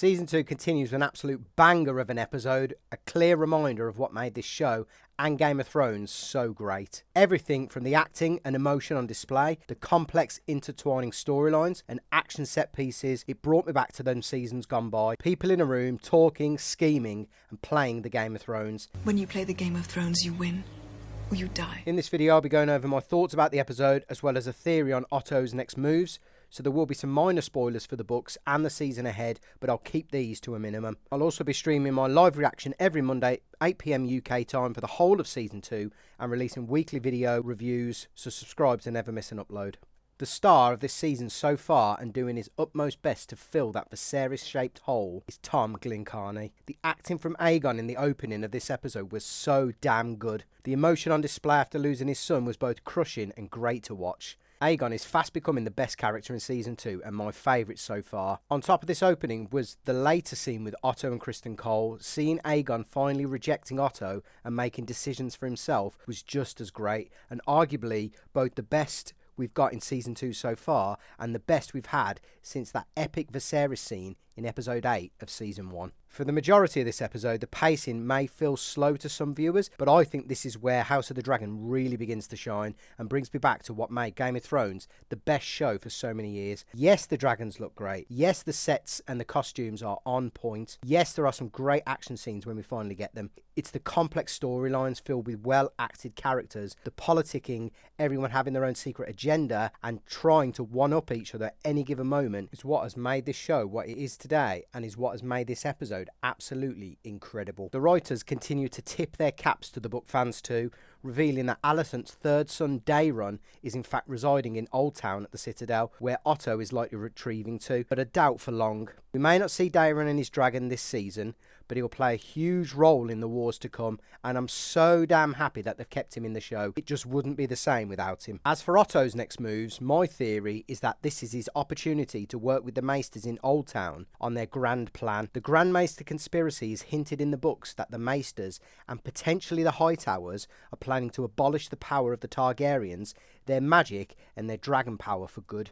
Season 2 continues with an absolute banger of an episode, a clear reminder of what made this show and Game of Thrones so great. Everything from the acting and emotion on display, the complex intertwining storylines and action set pieces, it brought me back to them seasons gone by. People in a room talking, scheming and playing the Game of Thrones. When you play the Game of Thrones, you win or you die. In this video I'll be going over my thoughts about the episode as well as a theory on Otto's next moves. So there will be some minor spoilers for the books and the season ahead, but I'll keep these to a minimum. I'll also be streaming my live reaction every Monday, 8 PM UK time for the whole of Season 2 and releasing weekly video reviews, so subscribe to never miss an upload. The star of this season so far and doing his utmost best to fill that Viserys-shaped hole is Tom Glencarney. The acting from Aegon in the opening of this episode was so damn good. The emotion on display after losing his son was both crushing and great to watch. Aegon is fast becoming the best character in Season 2 and my favourite so far. On top of this opening was the later scene with Otto and Kristen Cole. Seeing Aegon finally rejecting Otto and making decisions for himself was just as great, and arguably both the best we've got in Season 2 so far and the best we've had since that epic Viserys scene in episode 8 of Season 1. For the majority of this episode, the pacing may feel slow to some viewers, but I think this is where House of the Dragon really begins to shine and brings me back to what made Game of Thrones the best show for so many years. Yes, the dragons look great. Yes, the sets and the costumes are on point. Yes, there are some great action scenes when we finally get them. It's the complex storylines filled with well-acted characters, the politicking, everyone having their own secret agenda and trying to one-up each other at any given moment is what has made this show what it is today and is what has made this episode absolutely incredible. The writers continue to tip their caps to the book fans too, revealing that Alicent's third son DAERON is in fact residing in Old Town at the Citadel, where Otto is likely retrieving to, but a doubt for long. We may not see DAERON and his dragon this season, but he will play a huge role in the wars to come, and I'm so damn happy that they've kept him in the show. It just wouldn't be the same without him. As for Otto's next moves, my theory is that this is his opportunity to work with the Maesters in Old Town on their grand plan. The Grand Maester conspiracy is hinted in the books that the Maesters and potentially the Hightowers are planning to abolish the power of the Targaryens, their magic and their dragon power for good.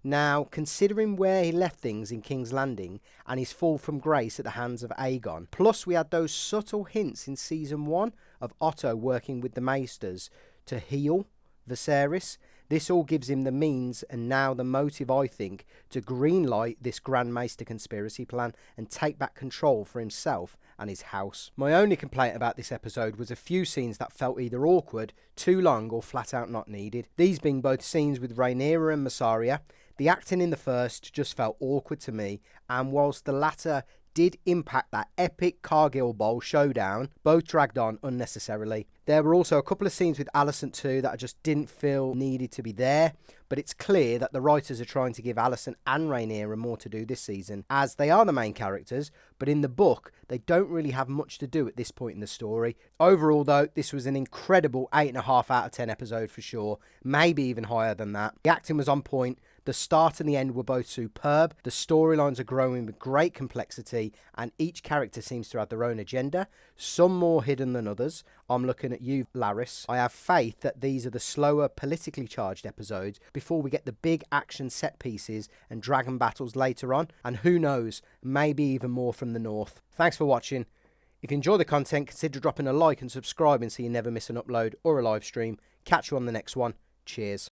Now, considering where he left things in King's Landing and his fall from grace at the hands of Aegon, plus we had those subtle hints in Season 1 of Otto working with the Maesters to heal Viserys, this all gives him the means and now the motive, I think, to greenlight this Grand Maester conspiracy plan and take back control for himself and his house. My only complaint about this episode was a few scenes that felt either awkward, too long or flat out not needed. These being both scenes with Rhaenyra and Mysaria. The acting in the first just felt awkward to me, and whilst the latter did impact that epic Cargill Bowl showdown, both dragged on unnecessarily. There were also a couple of scenes with Alicent too that I just didn't feel needed to be there, but it's clear that the writers are trying to give Alicent and Rhaenyra more to do this season, as they are the main characters, but in the book they don't really have much to do at this point in the story. Overall though, this was an incredible 8.5 out of 10 episode for sure, maybe even higher than that. The acting was on point, the start and the end were both superb, the storylines are growing with great complexity, and each character seems to have their own agenda, some more hidden than others. I'm looking at you, Laris. I have faith that these are the slower, politically charged episodes before we get the big action set pieces and dragon battles later on, and who knows, maybe even more from the north. Thanks for watching. If you enjoy the content, consider dropping a like and subscribing so you never miss an upload or a live stream. Catch you on the next one. Cheers.